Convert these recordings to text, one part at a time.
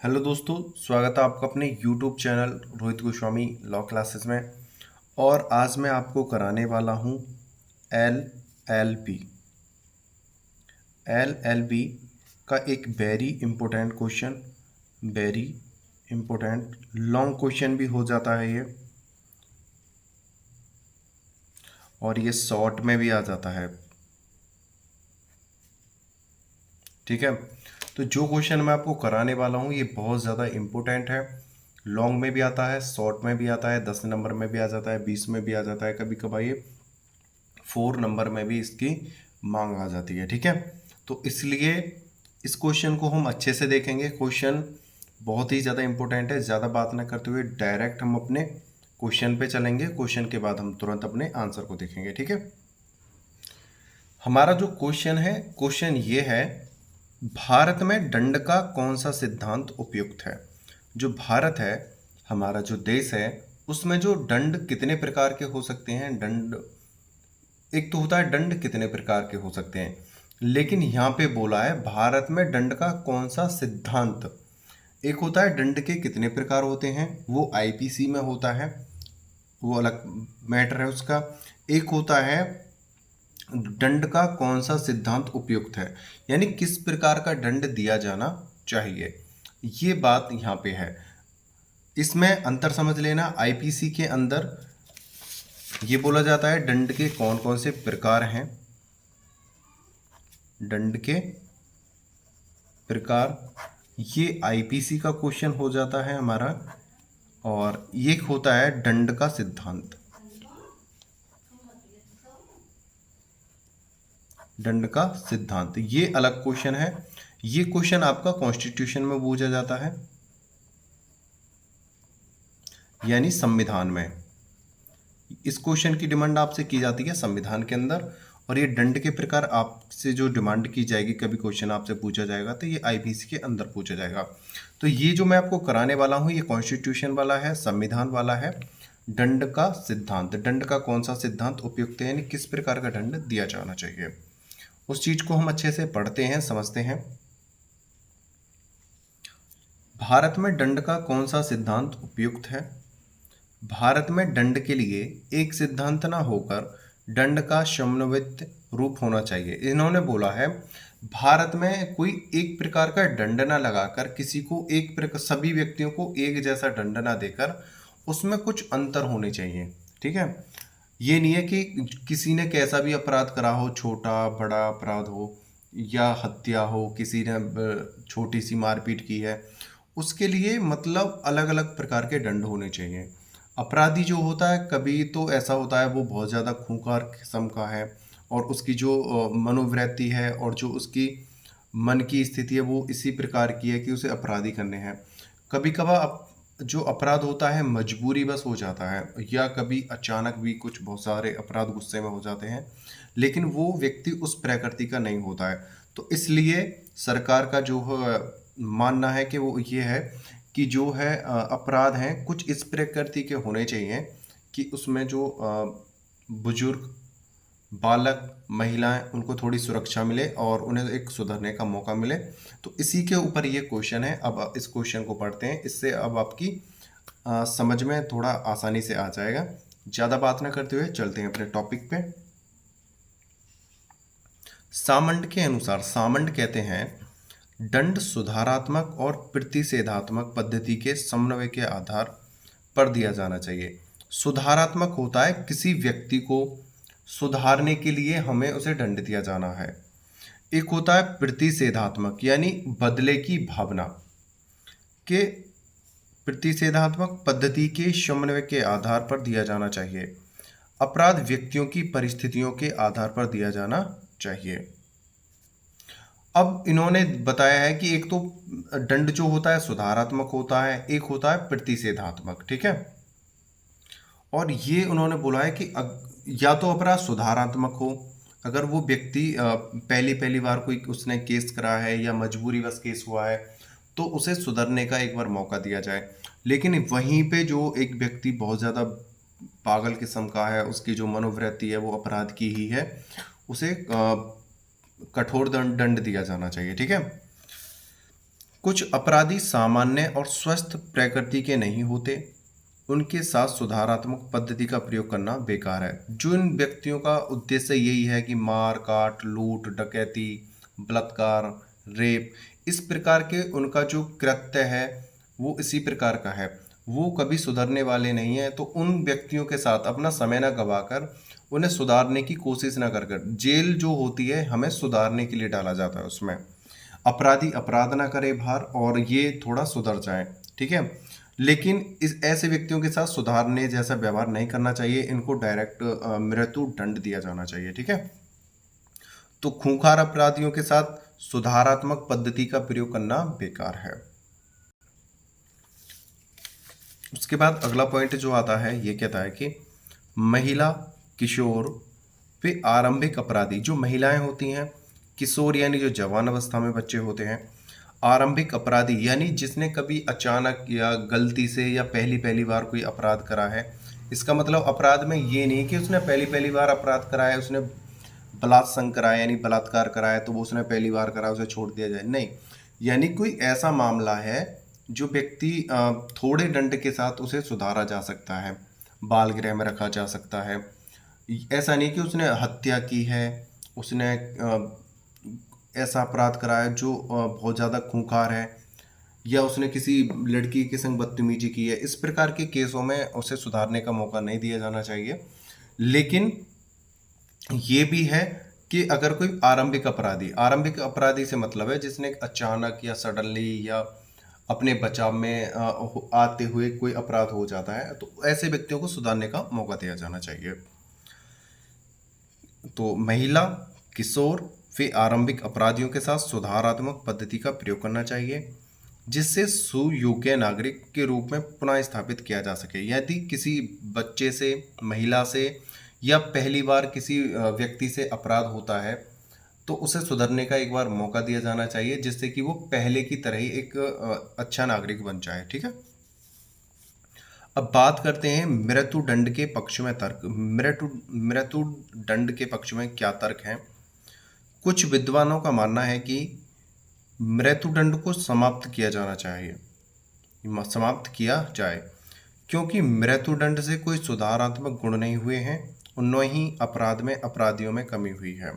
Hello दोस्तों, स्वागत है आपका अपने YouTube channel Rohit Goswami law classes में। और आज मैं आपको कराने वाला हूँ LLB। LLB का एक very important question, very important long question भी हो जाता है ये, और ये शॉर्ट में भी आ जाता है। ठीक है, तो जो क्वेश्चन मैं आपको कराने वाला हूँ ये बहुत ज़्यादा इम्पोर्टेंट है। लॉन्ग में भी आता है, शॉर्ट में भी आता है, 10 नंबर में भी आ जाता है, 20 में भी आ जाता है, कभी कभार ये 4 नंबर में भी इसकी मांग आ जाती है। ठीक है, तो इसलिए इस क्वेश्चन को हम अच्छे से देखेंगे। क्वेश्चन बहुत ही ज़्यादा इम्पोर्टेंट है। ज़्यादा बात ना करते हुए डायरेक्ट हम अपने क्वेश्चन पे चलेंगे। क्वेश्चन के बाद हम तुरंत अपने आंसर को देखेंगे। ठीक है, हमारा जो क्वेश्चन है, क्वेश्चन ये है, भारत में दंड का कौन सा सिद्धांत उपयुक्त है। जो भारत है, हमारा जो देश है, उसमें जो दंड कितने प्रकार के हो सकते हैं। दंड एक तो होता है, दंड कितने प्रकार के हो सकते हैं, लेकिन यहाँ पे बोला है भारत में दंड का कौन सा सिद्धांत। एक होता है दंड के कितने प्रकार होते हैं, वो आईपीसी में होता है, वो अलग मैटर है उसका। एक होता है दंड का कौन सा सिद्धांत उपयुक्त है, यानी किस प्रकार का दंड दिया जाना चाहिए, ये बात यहाँ पे है। इसमें अंतर समझ लेना। आईपीसी के अंदर ये बोला जाता है दंड के कौन कौन से प्रकार हैं। दंड के प्रकार, ये आईपीसी का क्वेश्चन हो जाता है हमारा। और ये होता है दंड का सिद्धांत। दंड का सिद्धांत ये अलग क्वेश्चन है। ये क्वेश्चन आपका कॉन्स्टिट्यूशन में पूछा जाता है, यानी संविधान में। इस क्वेश्चन की डिमांड आपसे की जाती है संविधान के अंदर। और ये दंड के प्रकार आपसे जो डिमांड की जाएगी, कभी क्वेश्चन आपसे पूछा जाएगा तो ये आईपीसी के अंदर पूछा जाएगा। तो ये जो मैं आपको कराने वाला हूँ ये कॉन्स्टिट्यूशन वाला है, संविधान वाला है। दंड का सिद्धांत, दंड का कौन सा सिद्धांत उपयुक्त है, यानी किस प्रकार का दंड दिया जाना चाहिए, उस चीज को हम अच्छे से पढ़ते हैं, समझते हैं। भारत में दंड का कौन सा सिद्धांत उपयुक्त है। भारत में दंड के लिए एक सिद्धांत ना होकर दंड का समन्वित रूप होना चाहिए। इन्होंने बोला है भारत में कोई एक प्रकार का दंड ना लगाकर, किसी को एक प्रकार, सभी व्यक्तियों को एक जैसा दंड ना देकर, उसमें कुछ अंतर होने चाहिए। ठीक है, ये नहीं है कि किसी ने कैसा भी अपराध करा हो, छोटा बड़ा अपराध हो या हत्या हो, किसी ने छोटी सी मारपीट की है, उसके लिए मतलब अलग अलग प्रकार के दंड होने चाहिए। अपराधी जो होता है, कभी तो ऐसा होता है वो बहुत ज़्यादा खूंखार किस्म का है, और उसकी जो मनोवृत्ति है और जो उसकी मन की स्थिति है वो इसी प्रकार की है कि उसे अपराधी करने हैं। कभी कभार जो अपराध होता है मजबूरी बस हो जाता है, या कभी अचानक भी कुछ बहुत सारे अपराध गुस्से में हो जाते हैं, लेकिन वो व्यक्ति उस प्रकृति का नहीं होता है। तो इसलिए सरकार का जो मानना है कि वो ये है कि जो है अपराध हैं कुछ इस प्रकृति के होने चाहिए कि उसमें जो बुजुर्ग, बालक, महिलाएं, उनको थोड़ी सुरक्षा मिले और उन्हें एक सुधरने का मौका मिले। तो इसी के ऊपर ये क्वेश्चन है। अब इस क्वेश्चन को पढ़ते हैं, इससे अब आपकी समझ में थोड़ा आसानी से आ जाएगा। ज़्यादा बात ना करते हुए चलते हैं अपने टॉपिक पे। सामंड के अनुसार, सामंड कहते हैं दंड सुधारात्मक और प्रतिषेधात्मक पद्धति के समन्वय के आधार पर दिया जाना चाहिए। सुधारात्मक होता है किसी व्यक्ति को सुधारने के लिए हमें उसे दंड दिया जाना है। एक होता है प्रतिषेधात्मक, यानी बदले की भावना के, प्रतिषेधात्मक पद्धति के समन्वय के आधार पर दिया जाना चाहिए। अपराध व्यक्तियों की परिस्थितियों के आधार पर दिया जाना चाहिए। अब इन्होंने बताया है कि एक तो दंड जो होता है सुधारात्मक होता है, एक होता है प्रतिषेधात्मक। ठीक है, और ये उन्होंने बोला है कि या तो अपराध सुधारात्मक हो, अगर वो व्यक्ति पहली पहली बार कोई उसने केस करा है या मजबूरीवश केस हुआ है तो उसे सुधरने का एक बार मौका दिया जाए। लेकिन वहीं पे जो एक व्यक्ति बहुत ज़्यादा पागल किस्म का है, उसकी जो मनोवृत्ति है वो अपराध की ही है, उसे कठोर दंड दिया जाना चाहिए। ठीक है, कुछ अपराधी सामान्य और स्वस्थ प्रकृति के नहीं होते, उनके साथ सुधारात्मक पद्धति का प्रयोग करना बेकार है। जो इन व्यक्तियों का उद्देश्य यही है कि मार काट, लूट, डकैती, बलात्कार, रेप, इस प्रकार के उनका जो कृत्य है वो इसी प्रकार का है, वो कभी सुधरने वाले नहीं है। तो उन व्यक्तियों के साथ अपना समय ना गवाकर उन्हें सुधारने की कोशिश ना कर कर जेल जो होती है हमें सुधारने के लिए डाला जाता है, उसमें अपराधी अपराध ना करे बाहर और ये थोड़ा सुधर जाए, ठीक है। लेकिन इस ऐसे व्यक्तियों के साथ सुधारने जैसा व्यवहार नहीं करना चाहिए, इनको डायरेक्ट मृत्यु दंड दिया जाना चाहिए, ठीक है। तो खूंखार अपराधियों के साथ सुधारात्मक पद्धति का प्रयोग करना बेकार है। उसके बाद अगला पॉइंट जो आता है ये कहता है कि महिला, किशोर वे आरंभिक अपराधी, जो महिलाएं होती हैं, किशोर यानी जो जवान अवस्था में बच्चे होते हैं, आरंभिक अपराधी यानी जिसने कभी अचानक या गलती से या पहली पहली बार कोई अपराध करा है। इसका मतलब अपराध में ये नहीं कि उसने पहली पहली बार अपराध करा है, उसने बलात्संग कराया यानी बलात्कार कराया तो वो उसने पहली बार करा उसे छोड़ दिया जाए, नहीं। यानी कोई ऐसा मामला है जो व्यक्ति थोड़े दंड के साथ उसे सुधारा जा सकता है, बाल गृह में रखा जा सकता है। ऐसा नहीं कि उसने हत्या की है, उसने ऐसा अपराध करा है जो बहुत ज़्यादा खूंखार है, या उसने किसी लड़की के संग बदतमीजी की है। इस प्रकार के केसों में उसे सुधारने का मौका नहीं दिया जाना चाहिए। लेकिन ये भी है कि अगर कोई आरंभिक अपराधी से मतलब है जिसने अचानक या सडनली या अपने बचाव में आते हुए कोई अपराध हो जाता है, तो ऐसे व्यक्तियों को सुधारने का मौका दिया जाना चाहिए। तो महिला, किशोर वे आरंभिक अपराधियों के साथ सुधारात्मक पद्धति का प्रयोग करना चाहिए जिससे सुयोग्य नागरिक के रूप में पुनः स्थापित किया जा सके। यदि किसी बच्चे से, महिला से या पहली बार किसी व्यक्ति से अपराध होता है तो उसे सुधरने का एक बार मौका दिया जाना चाहिए जिससे कि वो पहले की तरह ही एक अच्छा नागरिक बन जाए, ठीक है। अब बात करते हैं मृत्युदंड के पक्ष में तर्क। मृत्युदंड के पक्ष में क्या तर्क है। कुछ विद्वानों का मानना है कि मृत्युदंड को समाप्त किया जाना चाहिए, समाप्त किया जाए, क्योंकि मृत्युदंड से कोई सुधारात्मक गुण नहीं हुए हैं, उन्हें ही अपराध में अपराधियों में कमी हुई है।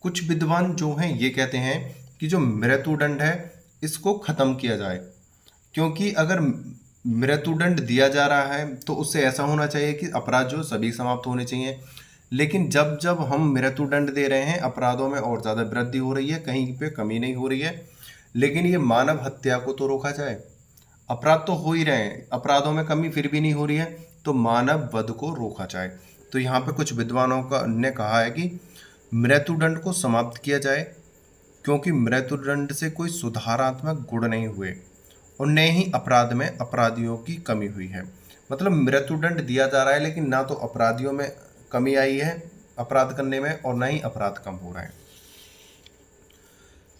कुछ विद्वान जो हैं ये कहते हैं कि जो मृत्युदंड है इसको खत्म किया जाए, क्योंकि अगर मृत्युदंड दिया जा रहा है तो उससे ऐसा होना चाहिए कि अपराध जो सभी समाप्त होने चाहिए। लेकिन जब जब हम मृत्युदंड दे रहे हैं अपराधों में और ज़्यादा वृद्धि हो रही है, कहीं पे कमी नहीं हो रही है। लेकिन ये मानव हत्या को तो रोका जाए, अपराध तो हो ही रहे हैं, अपराधों में कमी फिर भी नहीं हो रही है, तो मानव वध को रोका जाए। तो यहाँ पे कुछ विद्वानों का ने कहा है कि मृत्युदंड को समाप्त किया जाए क्योंकि मृत्युदंड से कोई सुधारात्मक गुण नहीं हुए और न ही अपराध में अपराधियों की कमी हुई है। मतलब मृत्युदंड दिया जा रहा है लेकिन ना तो अपराधियों में कमी आई है अपराध करने में और ना ही अपराध कम हो रहे हैं।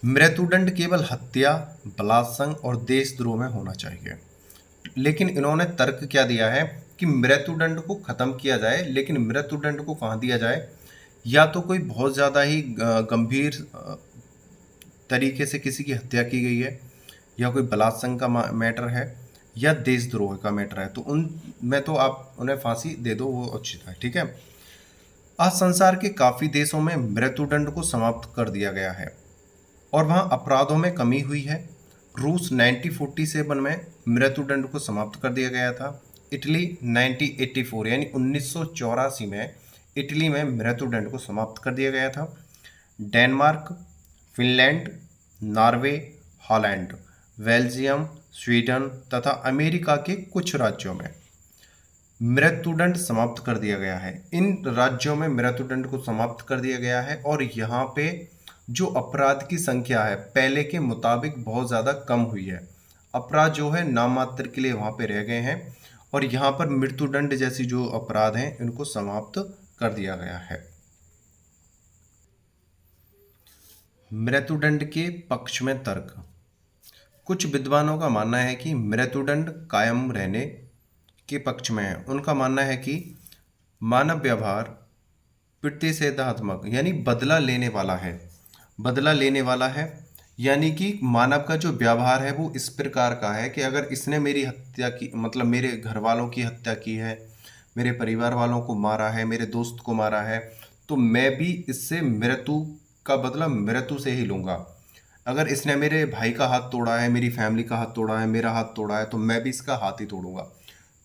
मृत्युदंड केवल हत्या, बलात्संग और देशद्रोह में होना चाहिए। लेकिन इन्होंने तर्क क्या दिया है कि मृत्युदंड को खत्म किया जाए, लेकिन मृत्युदंड को कहाँ दिया जाए, या तो कोई बहुत ज़्यादा ही गंभीर तरीके से किसी की हत्या की गई है, या कोई बलात्संग का मैटर है, या देशद्रोह का मैटर है, तो उनमें तो आप उन्हें फांसी दे दो, वो उचित है, ठीक है। आज संसार के काफ़ी देशों में मृत्युदंड को समाप्त कर दिया गया है और वहाँ अपराधों में कमी हुई है। रूस 1947 में मृत्युदंड को समाप्त कर दिया गया था। इटली 1984 यानी 1984 में इटली में मृत्युदंड को समाप्त कर दिया गया था। Denmark, Finland, Norway, Holland, Belgium, Sweden तथा अमेरिका के कुछ राज्यों में मृत्युदंड समाप्त कर दिया गया है। इन राज्यों में मृत्युदंड को समाप्त कर दिया गया है और यहाँ पे जो अपराध की संख्या है पहले के मुताबिक बहुत ज़्यादा कम हुई है। अपराध जो है नाम मात्र के लिए वहाँ पे रह गए हैं और यहाँ पर मृत्युदंड जैसी जो अपराध हैं इनको समाप्त कर दिया गया है। मृत्युदंड के पक्ष में तर्क। कुछ विद्वानों का मानना है कि मृत्युदंड कायम रहने के पक्ष में है। उनका मानना है कि मानव व्यवहार प्रतिषेधात्मक यानी बदला लेने वाला है, यानी कि मानव का जो व्यवहार है वो इस प्रकार का है कि अगर इसने मेरी हत्या की, मतलब मेरे घर वालों की हत्या की है, मेरे परिवार वालों को मारा है, मेरे दोस्त को मारा है, तो मैं भी इससे मृत्यु का बदला मृत्यु से ही लूंगा। अगर इसने मेरे भाई का हाथ तोड़ा है, मेरी फैमिली का हाथ तोड़ा है, मेरा हाथ तोड़ा है, तो मैं भी इसका हाथ ही तोड़ूंगा।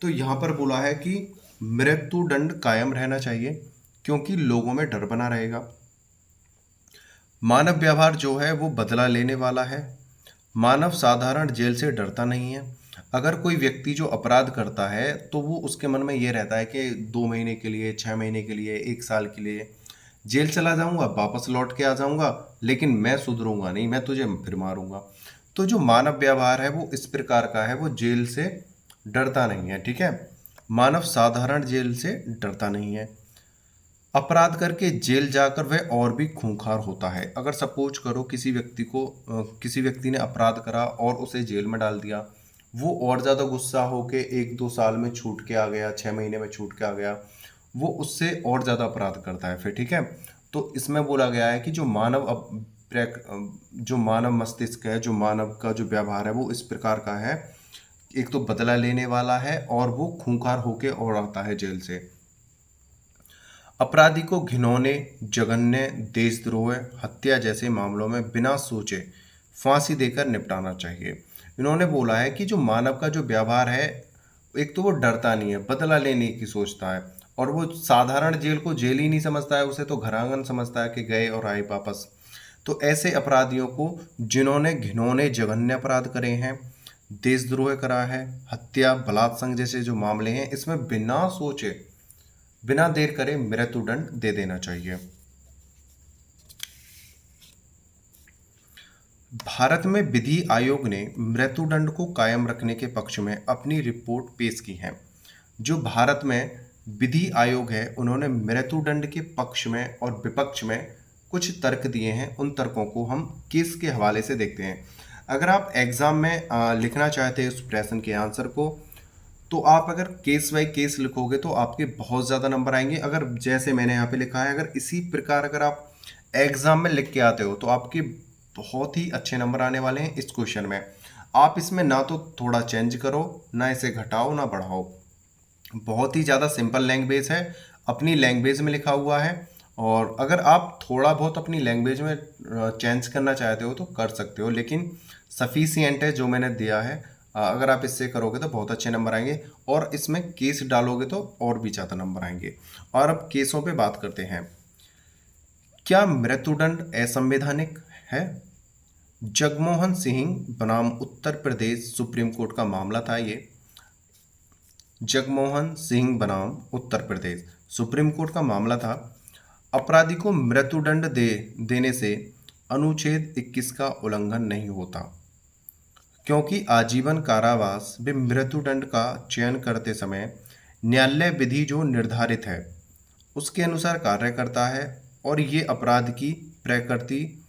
तो यहाँ पर बोला है कि मृत्यु दंड कायम रहना चाहिए, क्योंकि लोगों में डर बना रहेगा। मानव व्यवहार जो है वो बदला लेने वाला है। मानव साधारण जेल से डरता नहीं है। अगर कोई व्यक्ति जो अपराध करता है तो वो उसके मन में ये रहता है कि 2 महीने के लिए, 6 महीने के लिए, 1 साल के लिए जेल चला जाऊंगा, वापस लौट के आ जाऊंगा, लेकिन मैं सुधरूंगा नहीं, मैं तुझे फिर मारूंगा। तो जो मानव व्यवहार है वो इस प्रकार का है, वो जेल से डरता नहीं है। ठीक है, मानव साधारण जेल से डरता नहीं है। अपराध करके जेल जाकर वह और भी खूंखार होता है। अगर सपोज करो किसी व्यक्ति ने अपराध करा और उसे जेल में डाल दिया, वो और ज़्यादा गुस्सा होके 1-2 साल में छूट के आ गया, 6 महीने में छूट के आ गया, वो उससे और ज़्यादा अपराध करता है फिर। ठीक है, तो इसमें बोला गया है कि जो मानव मस्तिष्क है, जो मानव का जो व्यवहार है वो इस प्रकार का है। एक तो बदला लेने वाला है और वो खूंखार होके और आता है जेल से। अपराधी को घिनौने, जघन्य, देशद्रोह, हत्या जैसे मामलों में बिना सोचे फांसी देकर निपटाना चाहिए। इन्होंने बोला है कि जो मानव का जो व्यवहार है, एक तो वो डरता नहीं है, बदला लेने की सोचता है, और वो साधारण जेल को जेल ही नहीं समझता है, उसे तो घरांगन समझता है कि गए और आए वापस। तो ऐसे अपराधियों को, जिन्होंने घिनौने जघन्य अपराध करे हैं, देशद्रोह करा है, हत्या, बलात्संग जैसे जो मामले हैं, इसमें बिना सोचे, बिना देर करे मृत्युदंड दे देना चाहिए। भारत में विधि आयोग ने मृत्युदंड को कायम रखने के पक्ष में अपनी रिपोर्ट पेश की है। जो भारत में विधि आयोग है, उन्होंने मृत्युदंड के पक्ष में और विपक्ष में कुछ तर्क दिए हैं। उन तर्कों को हम केस के हवाले से देखते हैं। अगर आप एग्जाम में लिखना चाहते हैं उस प्रश्न के आंसर को, तो आप अगर केस बाई केस लिखोगे तो आपके बहुत ज़्यादा नंबर आएंगे। अगर जैसे मैंने यहाँ पे लिखा है, अगर इसी प्रकार अगर आप एग्जाम में लिख के आते हो तो आपके बहुत ही अच्छे नंबर आने वाले हैं इस क्वेश्चन में। आप इसमें ना तो थोड़ा चेंज करो, ना इसे घटाओ, ना बढ़ाओ। बहुत ही ज़्यादा सिंपल लैंग्वेज है, अपनी लैंग्वेज में लिखा हुआ है। और अगर आप थोड़ा बहुत अपनी लैंग्वेज में चेंज करना चाहते हो तो कर सकते हो, लेकिन सफिशियंट है जो मैंने दिया है। अगर आप इससे करोगे तो बहुत अच्छे नंबर आएंगे, और इसमें केस डालोगे तो और भी ज़्यादा नंबर आएंगे। और अब केसों पे बात करते हैं। क्या मृत्युदंड असंवैधानिक है? जगमोहन सिंह बनाम उत्तर प्रदेश सुप्रीम कोर्ट का मामला था ये। जगमोहन सिंह बनाम उत्तर प्रदेश सुप्रीम कोर्ट का मामला था। अपराधी को मृत्युदंड देने से अनुच्छेद 21 का उल्लंघन नहीं होता, क्योंकि आजीवन कारावास व मृत्युदंड का चयन करते समय न्यायालय विधि जो निर्धारित है उसके अनुसार कार्य करता है, और ये अपराध की प्रकृति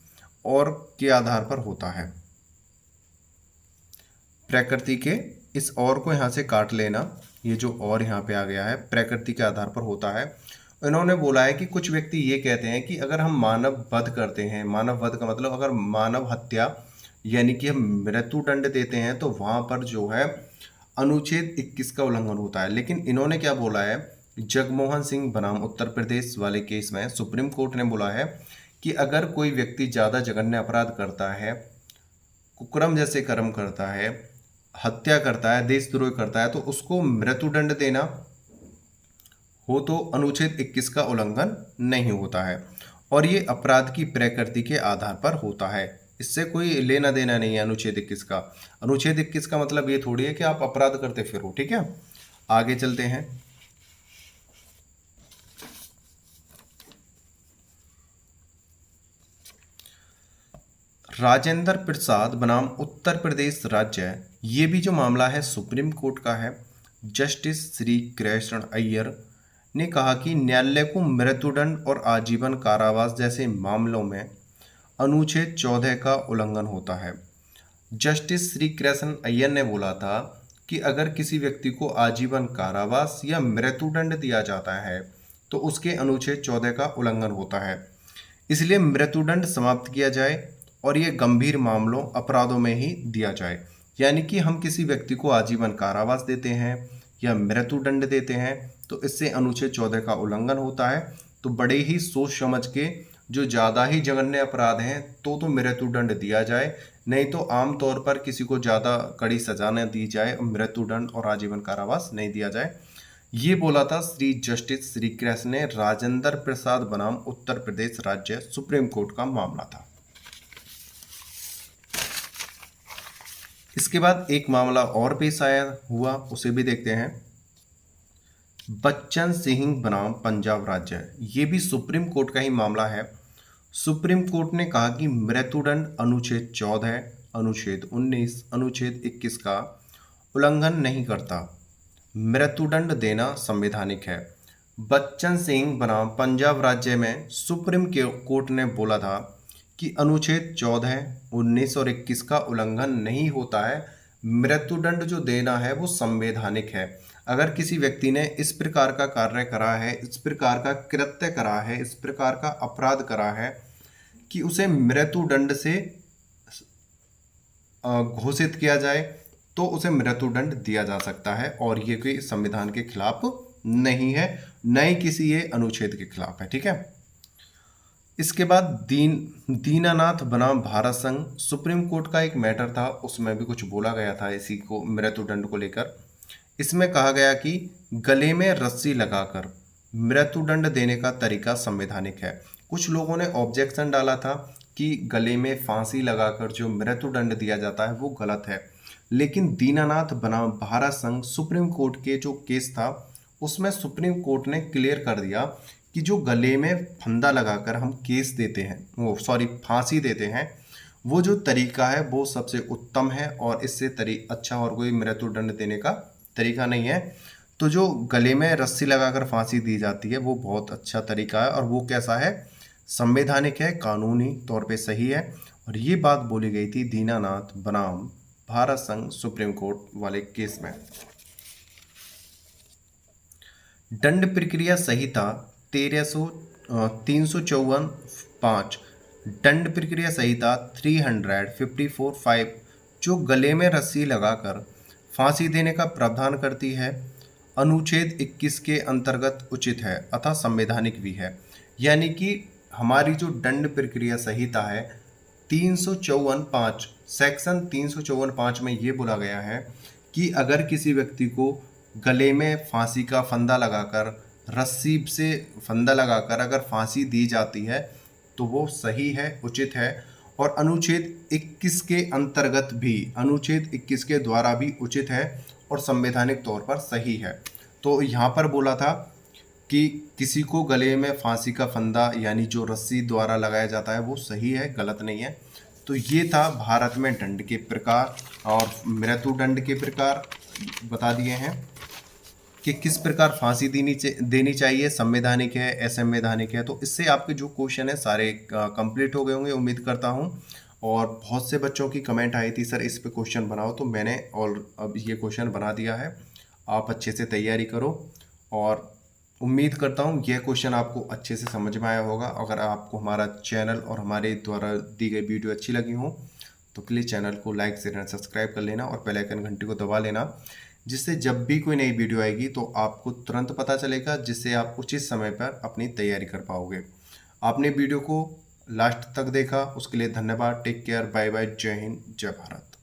और के आधार पर होता है। प्रकृति के, इस और को यहाँ से काट लेना, ये जो और यहाँ पे आ गया है, प्रकृति के आधार पर होता है। इन्होंने बोला है कि कुछ व्यक्ति ये कहते हैं कि अगर हम मानव वध करते हैं, मानव वध का मतलब अगर मानव हत्या यानी कि हम मृत्युदंड देते हैं, तो वहाँ पर जो है अनुच्छेद 21 का उल्लंघन होता है। लेकिन इन्होंने क्या बोला है, जगमोहन सिंह बनाम उत्तर प्रदेश वाले केस में सुप्रीम कोर्ट ने बोला है कि अगर कोई व्यक्ति ज़्यादा जघन्य अपराध करता है, कुकर्म जैसे कर्म करता है, हत्या करता है, देशद्रोह करता है, तो उसको मृत्युदंड देना हो तो अनुच्छेद 21 का उल्लंघन नहीं होता है, और ये अपराध की प्रकृति के आधार पर होता है। इससे कोई लेना देना नहीं है अनुच्छेद 21 का। अनुच्छेद 21 का मतलब ये थोड़ी है कि आप अपराध करते फिरो। ठीक है, आगे चलते हैं। राजेंद्र प्रसाद बनाम उत्तर प्रदेश राज्य, ये भी जो मामला है सुप्रीम कोर्ट का है। जस्टिस श्री कृष्ण अय्यर ने कहा कि न्यायालय को मृत्युदंड और आजीवन कारावास जैसे मामलों में अनुच्छेद 14 का उल्लंघन होता है। जस्टिस श्री कृष्ण अय्यर ने बोला था कि अगर किसी व्यक्ति को आजीवन कारावास या मृत्युदंड दिया जाता है तो उसके अनुच्छेद 14 का उल्लंघन होता है, इसलिए मृत्युदंड समाप्त किया जाए और ये गंभीर मामलों अपराधों में ही दिया जाए। यानी कि हम किसी व्यक्ति को आजीवन कारावास देते हैं या मृत्युदंड देते हैं तो इससे अनुच्छेद 14 का उल्लंघन होता है। तो बड़े ही सोच समझ के जो ज़्यादा ही जघन्य अपराध हैं तो मृत्युदंड दिया जाए, नहीं तो आम तौर पर किसी को ज़्यादा कड़ी सजा न दी जाए, मृत्युदंड और आजीवन कारावास नहीं दिया जाए। ये बोला था श्री जस्टिस श्री कृष्ण ने राजेंद्र प्रसाद बनाम उत्तर प्रदेश राज्य सुप्रीम कोर्ट का मामला था। इसके बाद एक मामला और पेश आया हुआ, उसे भी देखते हैं। बच्चन सिंह बनाम पंजाब राज्य, ये भी सुप्रीम कोर्ट का ही मामला है। सुप्रीम कोर्ट ने कहा कि मृत्युदंड अनुच्छेद 14, अनुच्छेद 19, अनुच्छेद 21 का उल्लंघन नहीं करता। मृत्युदंड देना संवैधानिक है। बच्चन सिंह बनाम पंजाब राज्य में सुप्रीम कोर्ट ने बोला था कि अनुच्छेद 14, 19 और 21 का उल्लंघन नहीं होता है। मृत्युदंड जो देना है वो संवैधानिक है। अगर किसी व्यक्ति ने इस प्रकार का कार्य करा है, इस प्रकार का कृत्य करा है, इस प्रकार का अपराध करा है कि उसे मृत्युदंड से घोषित किया जाए तो उसे मृत्युदंड दिया जा सकता है और ये कोई संविधान के खिलाफ नहीं है, न ही किसी ये अनुच्छेद के खिलाफ है। ठीक है। इसके बाद दीनानाथ बनाम भारत संघ, सुप्रीम कोर्ट का एक मैटर था, उसमें भी कुछ बोला गया था इसी को मृत्युदंड को लेकर। इसमें कहा गया कि गले में रस्सी लगाकर मृत्युदंड देने का तरीका संवैधानिक है। कुछ लोगों ने ऑब्जेक्शन डाला था कि गले में फांसी लगाकर जो मृत्युदंड दिया जाता है वो गलत है, लेकिन दीनानाथ बनाम भारत संघ सुप्रीम कोर्ट के जो केस था उसमें सुप्रीम कोर्ट ने क्लियर कर दिया कि जो गले में फंदा लगाकर हम केस देते हैं, फांसी देते हैं, वो जो तरीका है वो सबसे उत्तम है और इससे अच्छा और कोई मृत्युदंड देने का तरीका नहीं है। तो जो गले में रस्सी लगाकर फांसी दी जाती है वो बहुत अच्छा तरीका है और वो कैसा है, संवैधानिक है, कानूनी तौर पे सही है। और ये बात बोली गई थी दीनानाथ बनाम भारत संघ सुप्रीम कोर्ट वाले केस में। दंड प्रक्रिया संहिता 354(5), दंड प्रक्रिया संहिता 354(5) जो गले में रस्सी लगाकर फांसी देने का प्रावधान करती है, अनुच्छेद 21 के अंतर्गत उचित है अतः संवैधानिक भी है। यानी कि हमारी जो दंड प्रक्रिया संहिता है 354(5), सेक्शन 354(5) में ये बोला गया है कि अगर किसी व्यक्ति को गले में फांसी का फंदा लगाकर, रस्सी से फंदा लगाकर अगर फांसी दी जाती है तो वो सही है, उचित है और अनुच्छेद 21 के अंतर्गत भी, अनुच्छेद 21 के द्वारा भी उचित है और संवैधानिक तौर पर सही है। तो यहाँ पर बोला था कि किसी को गले में फांसी का फंदा यानी जो रस्सी द्वारा लगाया जाता है वो सही है, गलत नहीं है। तो ये था भारत में दंड के प्रकार और मृत्युदंड के प्रकार बता दिए हैं कि किस प्रकार फांसी देनी चाहिए, संवैधानिक है, असंवैधानिक है। तो इससे आपके जो क्वेश्चन है सारे कंप्लीट हो गए होंगे उम्मीद करता हूँ। और बहुत से बच्चों की कमेंट आई थी सर इस पे क्वेश्चन बनाओ, तो मैंने और अब ये क्वेश्चन बना दिया है। आप अच्छे से तैयारी करो और उम्मीद करता हूँ यह क्वेश्चन आपको अच्छे से समझ में आया होगा। अगर आपको हमारा चैनल और हमारे द्वारा दी गई वीडियो अच्छी लगी हो तो प्लीज़ चैनल को लाइक शेयर एंड सब्सक्राइब कर लेना और बेल आइकन घंटी को दबा लेना, जिससे जब भी कोई नई वीडियो आएगी तो आपको तुरंत पता चलेगा, जिससे आप उचित समय पर अपनी तैयारी कर पाओगे। आपने वीडियो को लास्ट तक देखा उसके लिए धन्यवाद। टेक केयर, बाय बाय, जय हिंद, जय भारत।